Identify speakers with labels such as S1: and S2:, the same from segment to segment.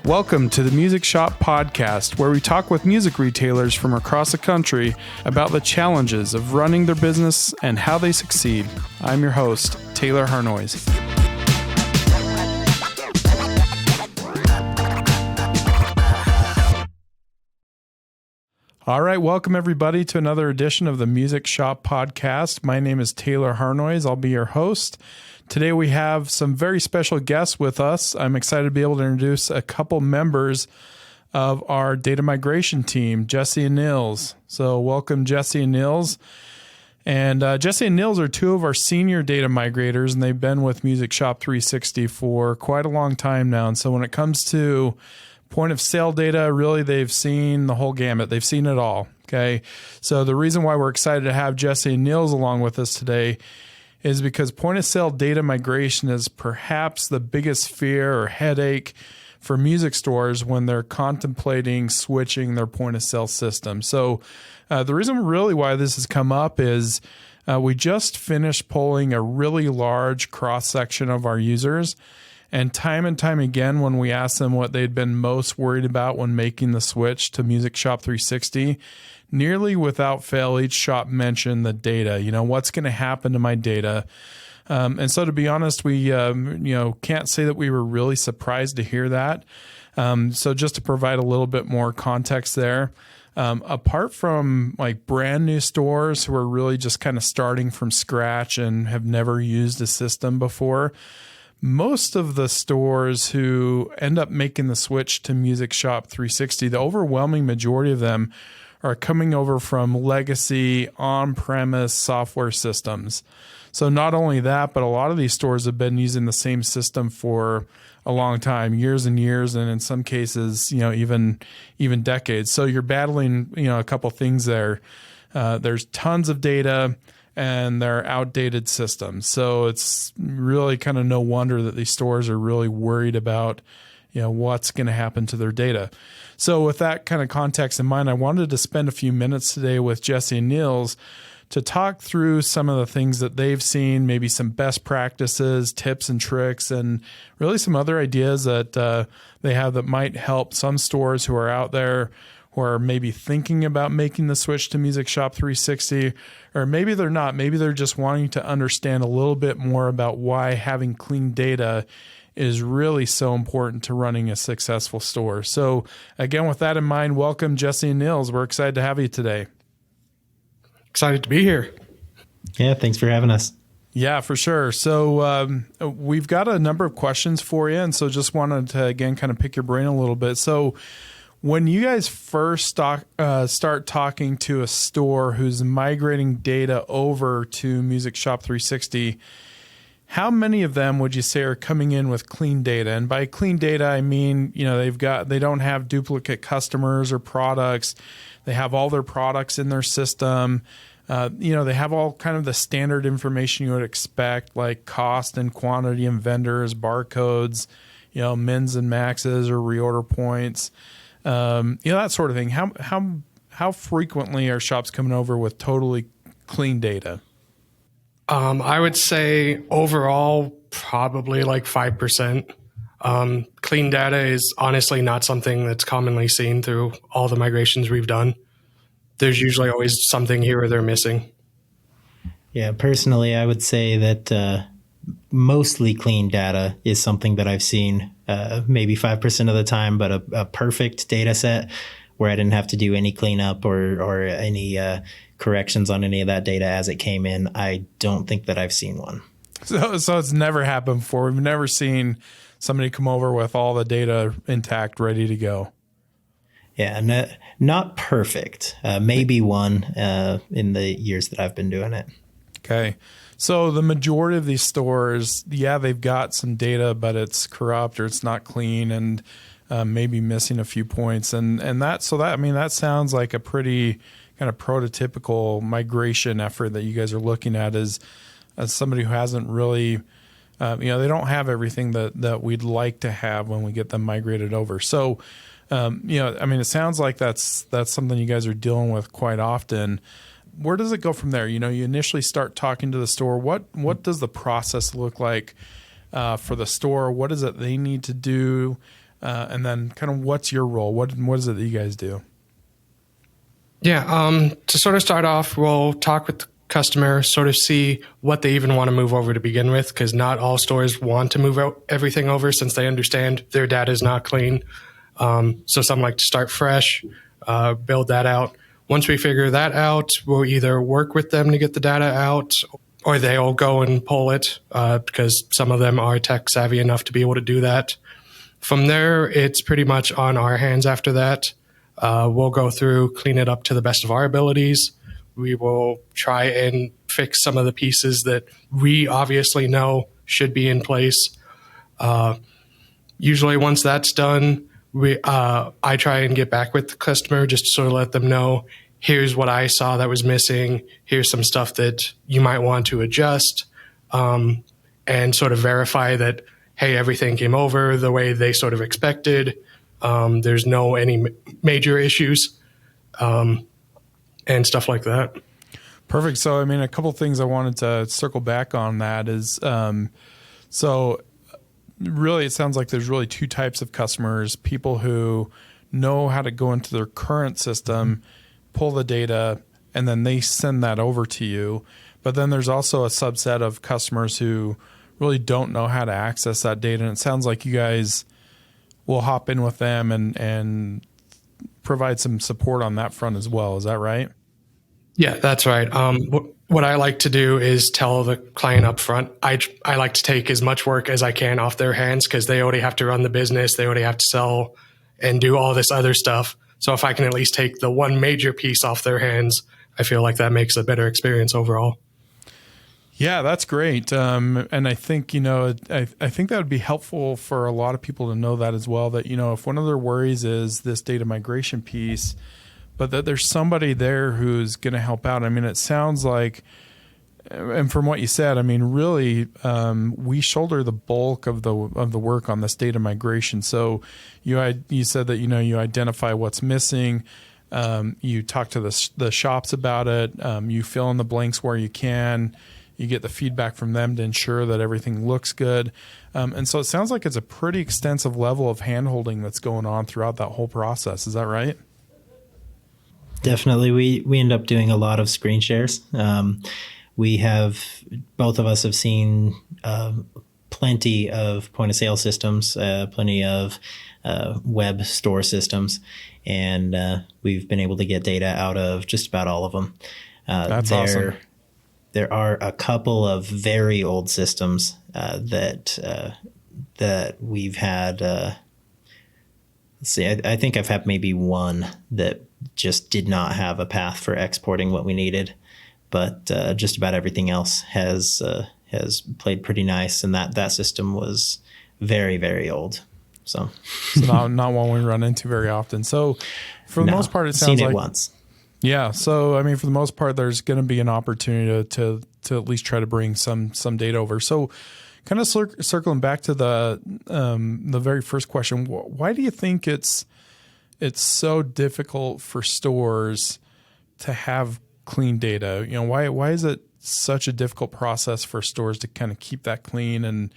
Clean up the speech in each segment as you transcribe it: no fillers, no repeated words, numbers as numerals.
S1: Welcome to the Music Shop Podcast, where we talk with music retailers from across the country about the challenges of running their business and how they succeed. I'm your host, Taylor Harnois. All right, welcome everybody to another edition of the Music Shop Podcast. My name is Taylor Harnois. I'll be your host. Today we have some very special guests with us. I'm excited to be able to introduce a couple members of our data migration team, Jesse and Nils. So welcome, Jesse and Nils. And Jesse and Nils are two of our senior data migrators, and they've been with Music Shop 360 for quite a long time now. And so when it comes to point of sale data, really, they've seen the whole gamut. They've seen it all. Okay. So the reason why we're excited to have Jesse and Nils along with us today is because point of sale data migration is perhaps the biggest fear or headache for music stores when they're contemplating switching their point of sale system. So the reason really why this has come up is we just finished polling a really large cross section of our users. And time again, when we asked them what they'd been most worried about when making the switch to Music Shop 360, nearly without fail, each shop mentioned the data. You know, what's going to happen to my data? And so to be honest, we can't say that we were really surprised to hear that. So just to provide a little bit more context there, apart from like brand new stores who are really just kind of starting from scratch and have never used a system before, most of the stores who end up making the switch to Music Shop 360, the overwhelming majority of them are coming over from legacy on-premise software systems. So not only that, but a lot of these stores have been using the same system for a long time, years and years, and in some cases, even decades. So you're battling, a couple things there. There's tons of data, and they're outdated systems. So it's really kind of no wonder that these stores are really worried about, what's going to happen to their data. So with that kind of context in mind, I wanted to spend a few minutes today with Jesse and Nils to talk through some of the things that they've seen, maybe some best practices, tips and tricks, and really some other ideas that they have that might help some stores who are out there who are maybe thinking about making the switch to Music Shop 360, or maybe they're not. Maybe they're just wanting to understand a little bit more about why having clean data is really so important to running a successful store. So again, with that in mind, welcome Jesse and Nils. We're excited to have you today.
S2: Excited to be here.
S3: Yeah, thanks for having us.
S1: Yeah, for sure. So we've got a number of questions for you, and so just wanted to, again, kind of pick your brain a little bit. So when you guys first start talking to a store who's migrating data over to Music Shop 360, how many of them would you say are coming in with clean data? And by clean data, I mean, they don't have duplicate customers or products. They have all their products in their system. They have all kind of the standard information you would expect, like cost and quantity and vendors, barcodes, mins and maxes or reorder points. That sort of thing. How frequently are shops coming over with totally clean data?
S2: I would say overall, probably like 5%. Clean data is honestly not something that's commonly seen through all the migrations we've done. There's usually always something here or there missing.
S3: Yeah, personally, I would say that mostly clean data is something that I've seen maybe 5% of the time, but a perfect data set where I didn't have to do any cleanup or any corrections on any of that data as it came in, I don't think that I've seen one.
S1: So it's never happened before. We've never seen somebody come over with all the data intact, ready to go.
S3: Yeah, not perfect. Maybe one in the years that I've been doing it.
S1: Okay. So the majority of these stores, they've got some data, but it's corrupt or it's not clean and maybe missing a few points. And that sounds like a pretty kind of prototypical migration effort that you guys are looking at as somebody who hasn't really, they don't have everything that we'd like to have when we get them migrated over. So, it sounds like that's something you guys are dealing with quite often. Where does it go from there? You initially start talking to the store. What does the process look like for the store? What is it they need to do? and then kind of what's your role? What is it that you guys do?
S2: Yeah, to sort of start off, we'll talk with the customer, sort of see what they even want to move over to begin with, because not all stores want to move everything over since they understand their data is not clean. So some like to start fresh, build that out. Once we figure that out, we'll either work with them to get the data out, or they'll go and pull it, because some of them are tech savvy enough to be able to do that. From there, it's pretty much on our hands after that. We'll go through, clean it up to the best of our abilities. We will try and fix some of the pieces that we obviously know should be in place. Usually once that's done, I try and get back with the customer just to sort of let them know, here's what I saw that was missing. Here's some stuff that you might want to adjust, and sort of verify that, hey, everything came over the way they sort of expected. There's no any major issues, and stuff like that.
S1: Perfect. So, I mean, a couple of things I wanted to circle back on that is, so really it sounds like there's really two types of customers: people who know how to go into their current system, pull the data, and then they send that over to you. But then there's also a subset of customers who really don't know how to access that data. And it sounds like you guys will hop in with them and provide some support on that front as well. Is that right?
S2: Yeah, that's right. What I like to do is tell the client up front, I like to take as much work as I can off their hands, because they already have to run the business. They already have to sell and do all this other stuff. So if I can at least take the one major piece off their hands, I feel like that makes a better experience overall.
S1: Yeah, that's great. And I think, I think that would be helpful for a lot of people to know that as well, that, if one of their worries is this data migration piece, but that there's somebody there who's going to help out. I mean, it sounds like, and from what you said, I mean, really, we shoulder the bulk of the work on this data migration. So you said that, you identify what's missing. You talk to the shops about it. You fill in the blanks where you can. You get the feedback from them to ensure that everything looks good. And so it sounds like it's a pretty extensive level of handholding that's going on throughout that whole process. Is that right?
S3: Definitely. We end up doing a lot of screen shares. Both of us have seen plenty of point of sale systems, plenty of web store systems, and we've been able to get data out of just about all of them.
S1: That's awesome.
S3: There are a couple of very old systems that we've had. Let's see, I think I've had maybe one that just did not have a path for exporting what we needed, but just about everything else has played pretty nice, and that system was very, very old. So
S1: not one we run into very often. So for the most part, it sounds
S3: seen it
S1: like
S3: once.
S1: Yeah. So, I mean, for the most part, there's going to be an opportunity to at least try to bring some data over. So kind of circling back to the very first question, why do you think it's so difficult for stores to have clean data? Why is it such a difficult process for stores to kind of keep that clean and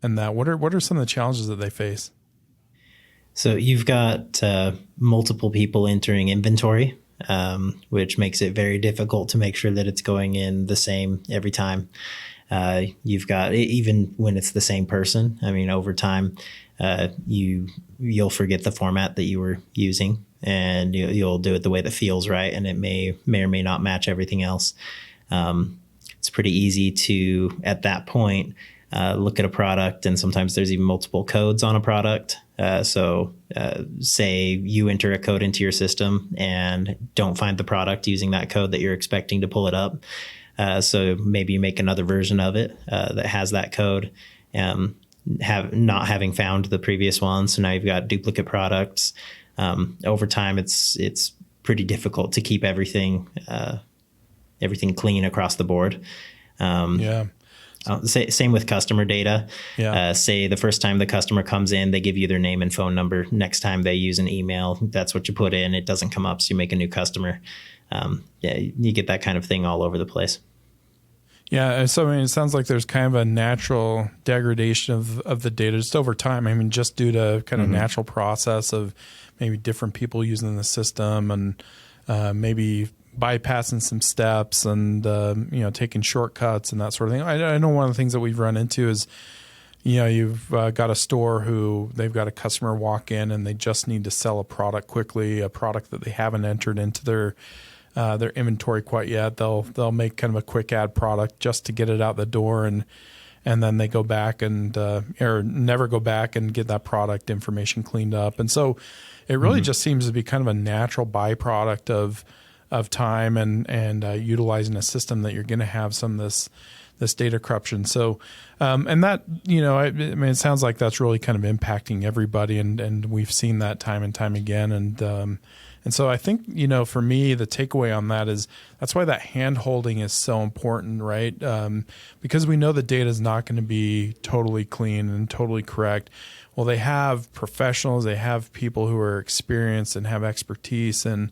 S1: that? What are some of the challenges that they face?
S3: So you've got multiple people entering inventory, which makes it very difficult to make sure that it's going in the same every time. You've got, even when it's the same person, I mean, over time, you'll forget the format that you were using, and you'll do it the way that feels right, and it may or may not match everything else. It's pretty easy to, at that point, look at a product, and sometimes there's even multiple codes on a product. So say you enter a code into your system and don't find the product using that code that you're expecting to pull it up. So maybe you make another version of it that has that code, not having found the previous one. So now you've got duplicate products. Over time, it's pretty difficult to keep everything clean across the board. Same with customer data.
S1: Yeah.
S3: Say the first time the customer comes in, they give you their name and phone number. Next time they use an email, that's what you put in. It doesn't come up, so you make a new customer. You get that kind of thing all over the place.
S1: Yeah, and so I mean, it sounds like there's kind of a natural degradation of the data just over time. I mean, just due to kind of natural process of maybe different people using the system and maybe bypassing some steps and taking shortcuts and that sort of thing. I know one of the things that we've run into is you've got a store who they've got a customer walk in and they just need to sell a product quickly, a product that they haven't entered into their inventory quite yet. They'll make kind of a quick ad product just to get it out the door, and then they go back and or never go back and get that product information cleaned up. And so it really just seems to be kind of a natural byproduct of time and utilizing a system that you're going to have some of this data corruption. So and that I mean, it sounds like that's really kind of impacting everybody, and we've seen that time and time again. And so I think, for me, the takeaway on that is that's why that hand holding is so important, right? Because we know the data is not going to be totally clean and totally correct. Well, they have professionals, they have people who are experienced and have expertise in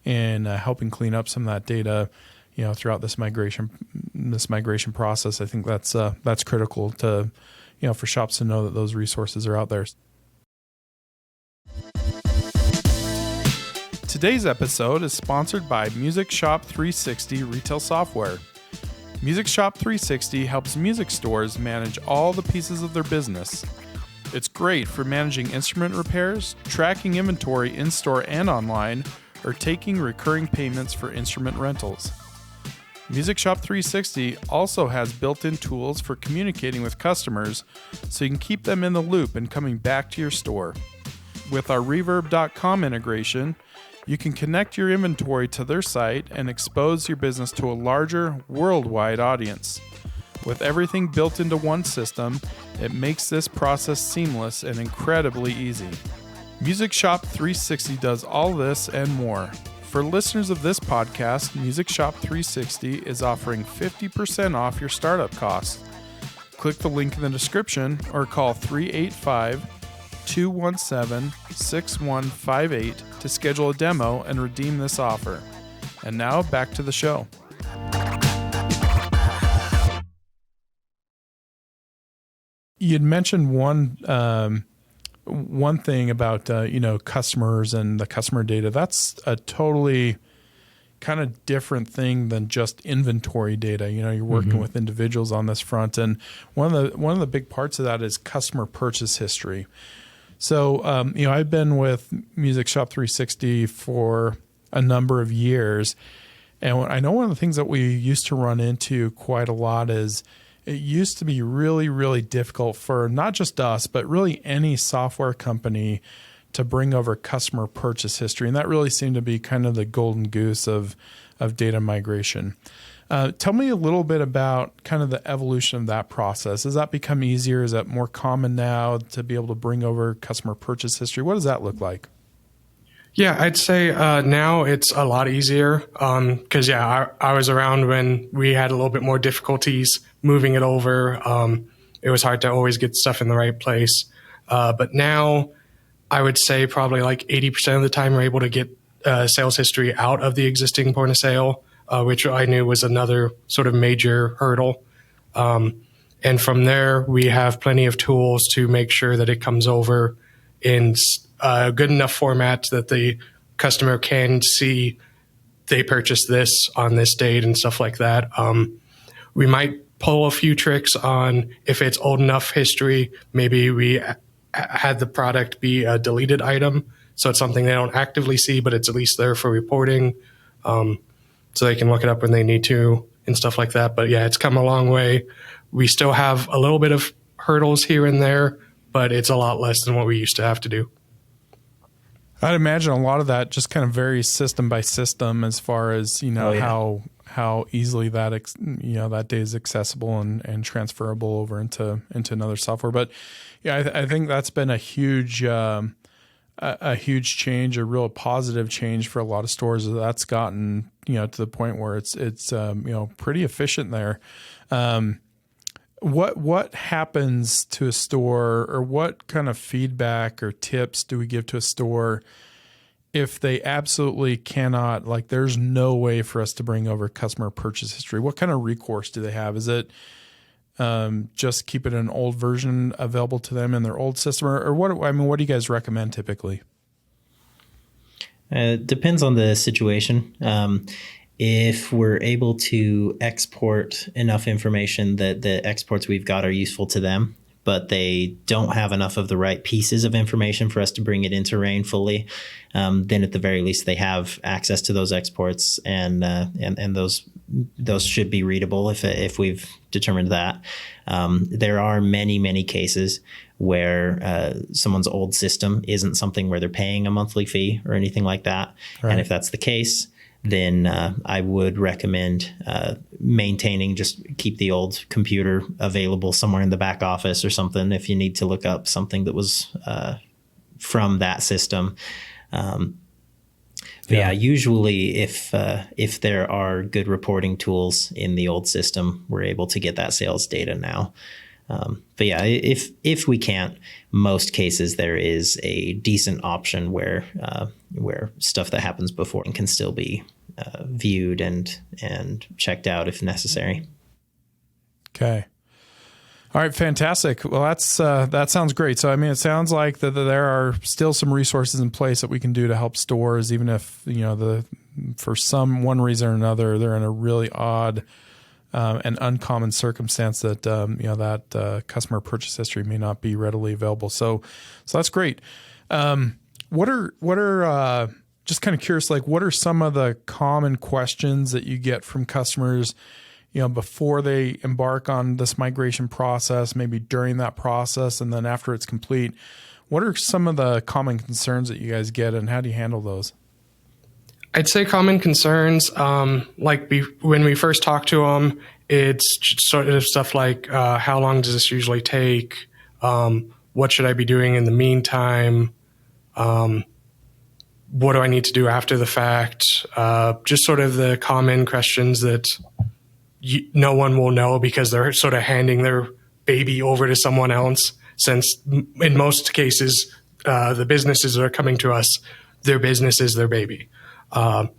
S1: helping clean up some of that data, throughout this migration process. I think that's critical to, for shops to know that those resources are out there. Today's episode is sponsored by Music Shop 360 Retail Software. Music Shop 360 helps music stores manage all the pieces of their business. It's great for managing instrument repairs, tracking inventory in-store and online, or taking recurring payments for instrument rentals. Music Shop 360 also has built-in tools for communicating with customers so you can keep them in the loop and coming back to your store. With our Reverb.com integration, you can connect your inventory to their site and expose your business to a larger, worldwide audience. With everything built into one system, it makes this process seamless and incredibly easy. Music Shop 360 does all this and more. For listeners of this podcast, Music Shop 360 is offering 50% off your startup costs. Click the link in the description or call 385-217-6158 to schedule a demo and redeem this offer. And now back to the show. You'd mentioned one thing about customers and the customer data. That's a totally kind of different thing than just inventory data. You're working with individuals on this front, and one of the big parts of that is customer purchase history. So I've been with Music Shop 360 for a number of years, and I know one of the things that we used to run into quite a lot is it used to be really, really difficult for not just us, but really any software company to bring over customer purchase history. And that really seemed to be kind of the golden goose of data migration. Tell me a little bit about kind of the evolution of that process. Has that become easier? Is that more common now to be able to bring over customer purchase history? What does that look like?
S2: Yeah, I'd say now it's a lot easier because, I was around when we had a little bit more difficulties moving it over. It was hard to always get stuff in the right place. But now I would say probably like 80% of the time we're able to get sales history out of the existing point of sale, which I knew was another sort of major hurdle. And from there, we have plenty of tools to make sure that it comes over in a good enough format that the customer can see they purchased this on this date and stuff like that. We might pull a few tricks on if it's old enough history. Maybe we had the product be a deleted item, so it's something they don't actively see, but it's at least there for reporting, so they can look it up when they need to and stuff like that. But yeah, it's come a long way. We still have a little bit of hurdles here and there, but it's a lot less than what we used to have to do.
S1: I'd imagine a lot of that just kind of varies system by system as far as, how easily that, that data is accessible and transferable over into another software. But yeah, I think that's been a huge change, a real positive change for a lot of stores. That's gotten, to the point where it's pretty efficient there. What happens to a store, or what kind of feedback or tips do we give to a store if they absolutely cannot, like there's no way for us to bring over customer purchase history, what kind of recourse do they have? Is it just keep it an old version available to them in their old system, or what? I mean, what do you guys recommend typically?
S3: It depends on the situation. If we're able to export enough information that the exports we've got are useful to them, but they don't have enough of the right pieces of information for us to bring it into RAIN fully, then at the very least they have access to those exports, and those should be readable if we've determined that. There are many cases where someone's old system isn't something where they're paying a monthly fee or anything like that. Right. And if that's the case, then I would recommend maintaining, just keep the old computer available somewhere in the back office or something if you need to look up something that was from that system. Yeah, usually if there are good reporting tools in the old system, we're able to get that sales data now. But yeah, if we can't, most cases there is a decent option where stuff that happens before can still be viewed and checked out if necessary.
S1: Okay. All right, fantastic. Well, that sounds great. So, I mean, it sounds like that there are still some resources in place that we can do to help stores, even if for one reason or another they're in a really odd an uncommon circumstance that that customer purchase history may not be readily available. So that's great. What are just kind of curious, like what are some of the common questions that you get from customers, before they embark on this migration process, maybe during that process, and then after it's complete? What are some of the common concerns that you guys get, and how do you handle those?
S2: I'd say common concerns, when we first talk to them, it's sort of stuff like, how long does this usually take? What should I be doing in the meantime? What do I need to do after the fact? Just sort of the common questions that no one will know because they're sort of handing their baby over to someone else, since in most cases, the businesses that are coming to us, their business is their baby. So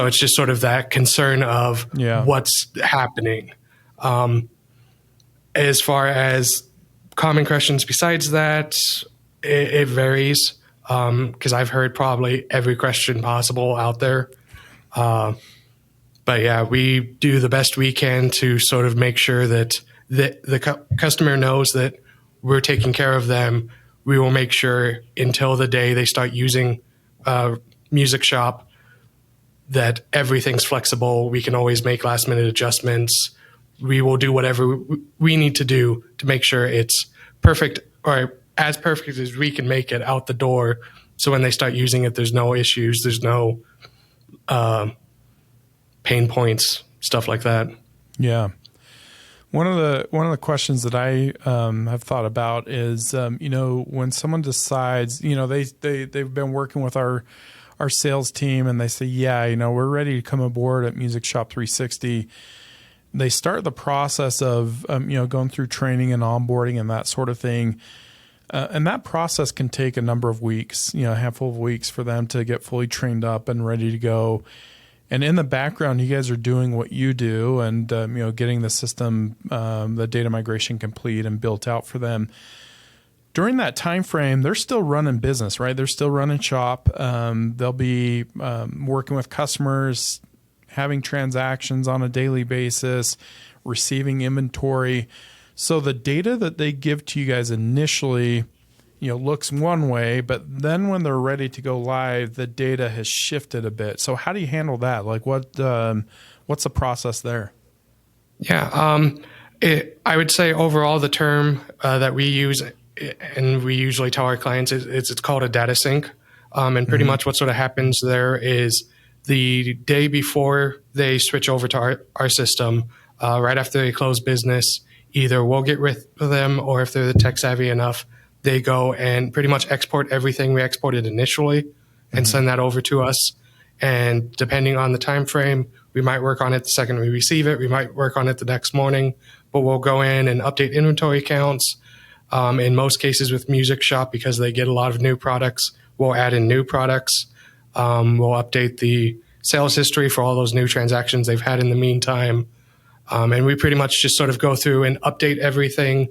S2: it's just sort of that concern of what's happening. As far as common questions besides that, it varies, because I've heard probably every question possible out there. But yeah, we do the best we can to sort of make sure that the customer knows that we're taking care of them. We will make sure until the day they start using Music Shop that everything's flexible. We can always make last minute adjustments. We will do whatever we need to do to make sure it's perfect, or as perfect as we can make it out the door. So when they start using it, there's no issues. There's no pain points, stuff like that. Yeah.
S1: One of the questions that I have thought about is, when someone decides, they've been working with our sales team and they say, we're ready to come aboard at Music Shop 360. They start the process of, going through training and onboarding and that sort of thing. And that process can take a number of weeks, a handful of weeks for them to get fully trained up and ready to go. And in the background, you guys are doing what you do and, getting the system, the data migration complete and built out for them. During that time frame, they're still running business, right? They're still running shop. They'll be working with customers, having transactions on a daily basis, receiving inventory. So the data that they give to you guys initially, looks one way, but then when they're ready to go live, the data has shifted a bit. So how do you handle that? Like what's the process there?
S2: Yeah, I would say overall the term that we use and we usually tell our clients it's called a data sync. And pretty much what sort of happens there is the day before they switch over to our system, right after they close business, either we'll get with them, or if they're tech savvy enough, they go and pretty much export everything we exported initially and send that over to us. And depending on the time frame, we might work on it the second we receive it. We might work on it the next morning, but we'll go in and update inventory counts. In most cases with Music Shop, because they get a lot of new products, we'll add in new products. We'll update the sales history for all those new transactions they've had in the meantime. And we pretty much just sort of go through and update everything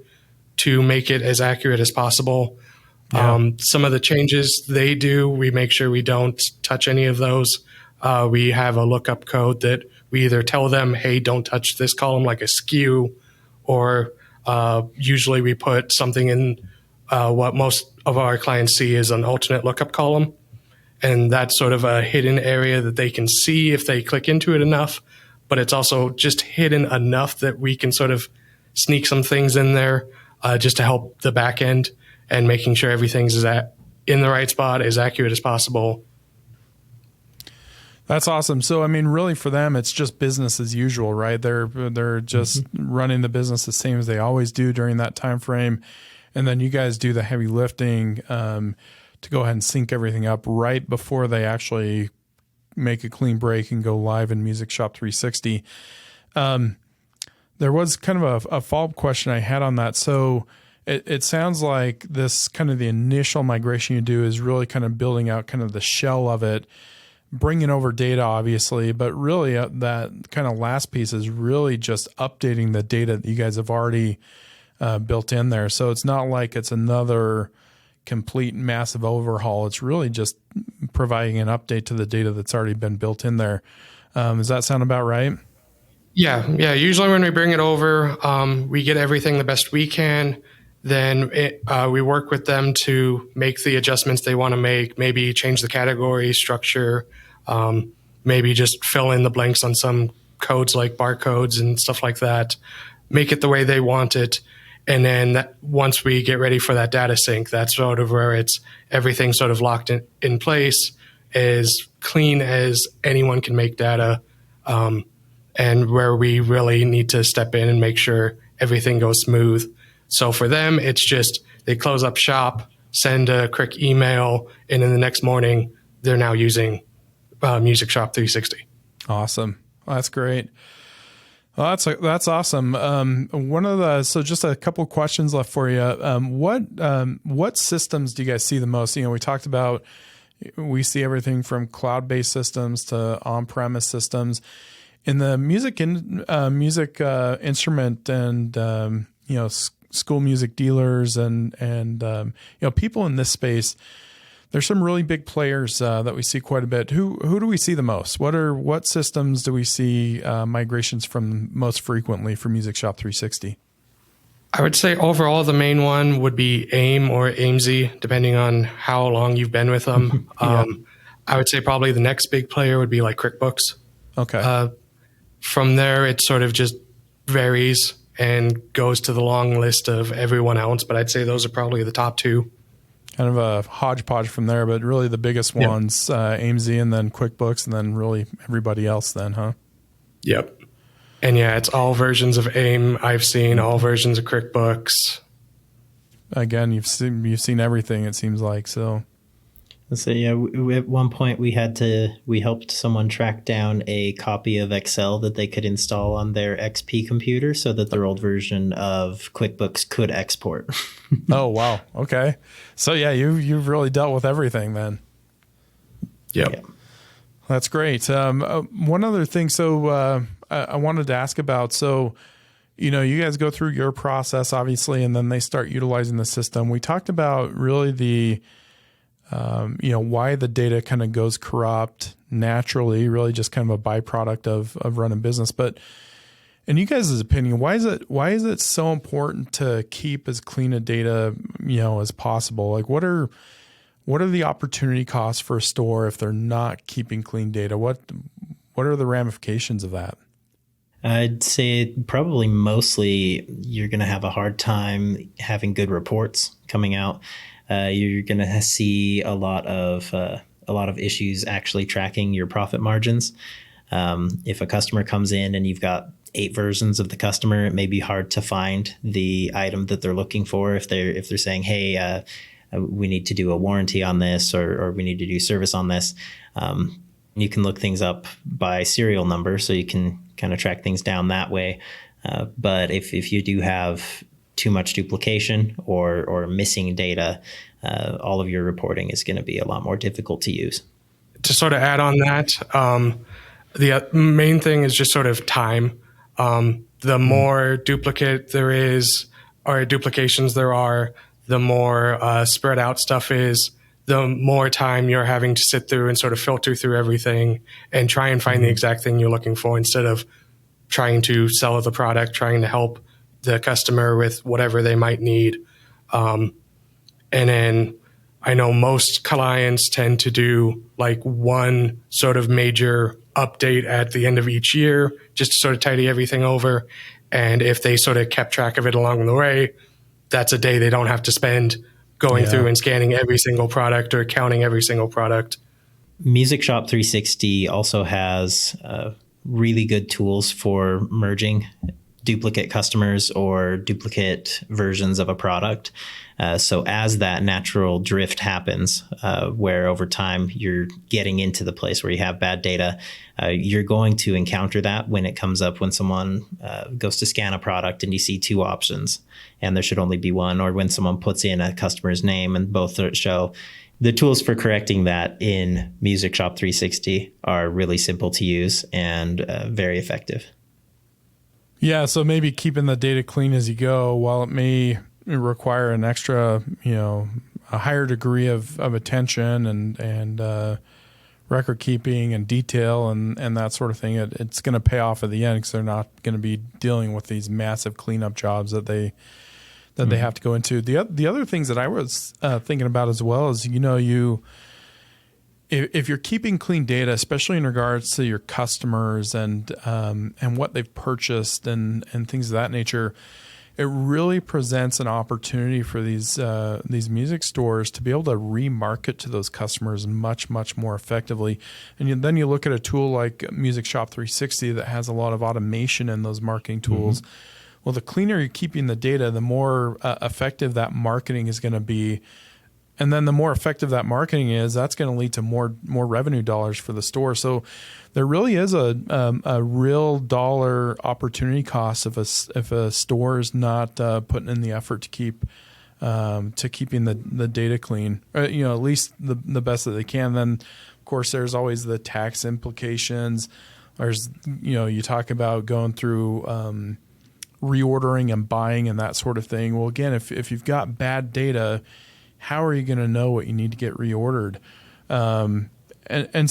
S2: to make it as accurate as possible.
S1: Yeah.
S2: Some of the changes they do, we make sure we don't touch any of those. We have a lookup code that we either tell them, hey, don't touch this column like a SKU, or usually we put something in what most of our clients see is an alternate lookup column. And that's sort of a hidden area that they can see if they click into it enough. But it's also just hidden enough that we can sort of sneak some things in there just to help the back end and making sure everything's in the right spot, as accurate as possible.
S1: That's awesome. So, I mean, really for them, it's just business as usual, right? They're just running the business the same as they always do during that time frame. And then you guys do the heavy lifting to go ahead and sync everything up right before they actually make a clean break and go live in Music Shop 360. There was kind of a follow-up question I had on that. So it sounds like this kind of the initial migration you do is really kind of building out kind of the shell of it, bringing over data, obviously, but really that kind of last piece is really just updating the data that you guys have already built in there. So it's not like it's another complete massive overhaul. It's really just providing an update to the data that's already been built in there. Does that sound about right?
S2: Yeah. Usually when we bring it over, we get everything the best we can. Then we work with them to make the adjustments they want to make, maybe change the category structure, maybe just fill in the blanks on some codes like barcodes and stuff like that, make it the way they want it. And then once we get ready for that data sync, that's sort of where it's everything sort of locked in place, as clean as anyone can make data, and where we really need to step in and make sure everything goes smooth. So for them, it's just they close up shop, send a quick email, and then the next morning they're now using Music Shop 360.
S1: Awesome. Well, that's great. Well, that's awesome. So just a couple of questions left for you. What systems do you guys see the most? We talked about, we see everything from cloud-based systems to on-premise systems. In the music instrument and school music dealers and people in this space, there's some really big players that we see quite a bit. Who do we see the most? What systems do we see migrations from most frequently for Music Shop 360?
S2: I would say overall the main one would be AIM or AIMSy, depending on how long you've been with them.
S1: Yeah.
S2: I would say probably the next big player would be like QuickBooks.
S1: Okay.
S2: From there, it sort of just varies and goes to the long list of everyone else, but I'd say those are probably the top two.
S1: Kind of a hodgepodge from there, but really the biggest ones, AIMSy and then QuickBooks and then really everybody else then, huh?
S2: Yep. And yeah, it's all versions of AIM I've seen, all versions of QuickBooks.
S1: Again, you've seen everything, it seems like, so.
S3: So yeah, at one point we helped someone track down a copy of Excel that they could install on their XP computer so that their old version of QuickBooks could export.
S1: Oh, wow. Okay. So yeah, you've really dealt with everything then.
S2: Yep.
S3: Yeah.
S1: That's great. One other thing. So I wanted to ask about, so, you guys go through your process, obviously, and then they start utilizing the system. We talked about really the, why the data kind of goes corrupt naturally, really just kind of a byproduct of running business. But in you guys' opinion, why is it so important to keep as clean a data, as possible? Like what are the opportunity costs for a store if they're not keeping clean data? What are the ramifications of that?
S3: I'd say probably mostly you're going to have a hard time having good reports coming out. You're going to see a lot of issues actually tracking your profit margins. If a customer comes in and you've got 8 versions of the customer, it may be hard to find the item that they're looking for. If they're saying, hey, we need to do a warranty on this, or we need to do service on this, you can look things up by serial number, so you can kind of track things down that way. But if you do have too much duplication or missing data, all of your reporting is going to be a lot more difficult to use.
S2: to sort of add on that, the main thing is just sort of time. The more duplicate there is, or duplications there are, the more spread out stuff is, the more time you're having to sit through and sort of filter through everything and try and find the exact thing you're looking for, instead of trying to sell the product, trying to help the customer with whatever they might need. And then I know most clients tend to do like one sort of major update at the end of each year, just to sort of tidy everything over. And if they sort of kept track of it along the way, that's a day they don't have to spend going through and scanning every single product or counting every single product.
S3: Music Shop 360 also has really good tools for merging duplicate customers or duplicate versions of a product. So as that natural drift happens, where over time you're getting into the place where you have bad data, you're going to encounter that when it comes up when someone goes to scan a product and you see two options and there should only be one, or when someone puts in a customer's name and both show. The tools for correcting that in Music Shop 360 are really simple to use and very effective.
S1: Yeah, so maybe keeping the data clean as you go, while it may require an extra, a higher degree of attention and record keeping and detail and that sort of thing, it's going to pay off at the end, because they're not going to be dealing with these massive cleanup jobs that they have to go into. The other things that I was thinking about as well is, if you're keeping clean data, especially in regards to your customers and what they've purchased and things of that nature, it really presents an opportunity for these music stores to be able to remarket to those customers much, much more effectively. And then you look at a tool like Music Shop 360 that has a lot of automation in those marketing tools. Mm-hmm. Well, the cleaner you're keeping the data, the more effective that marketing is going to be. And then the more effective that marketing is, that's going to lead to more revenue dollars for the store. So there really is a real dollar opportunity cost if a store is not putting in the effort to keeping the data clean, at least the best that they can. Then, of course, there's always the tax implications. There's, you talk about going through reordering and buying and that sort of thing. Well, again, if you've got bad data, how are you going to know what you need to get reordered? And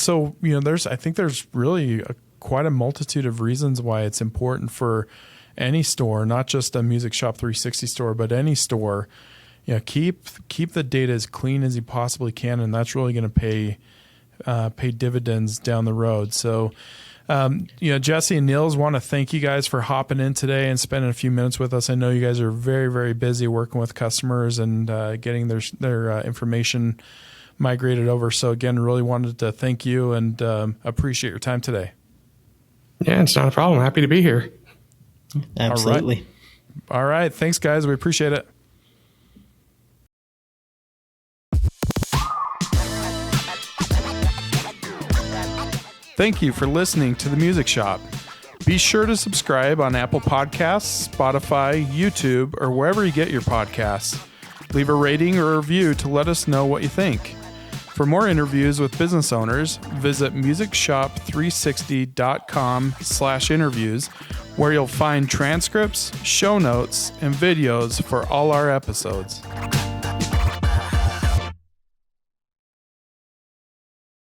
S1: so, I think there's really quite a multitude of reasons why it's important for any store, not just a Music Shop 360 store, but any store, keep the data as clean as you possibly can. And that's really going to pay dividends down the road. So, Jesse and Niels, want to thank you guys for hopping in today and spending a few minutes with us. I know you guys are very, very busy working with customers and getting their information migrated over. So again, really wanted to thank you and appreciate your time today.
S2: Yeah, it's not a problem. Happy to be here.
S3: Absolutely.
S1: All right. Thanks, guys. We appreciate it. Thank you for listening to The Music Shop. Be sure to subscribe on Apple Podcasts, Spotify, YouTube, or wherever you get your podcasts. Leave a rating or a review to let us know what you think. For more interviews with business owners, visit musicshop360.com/interviews, where you'll find transcripts, show notes, and videos for all our episodes.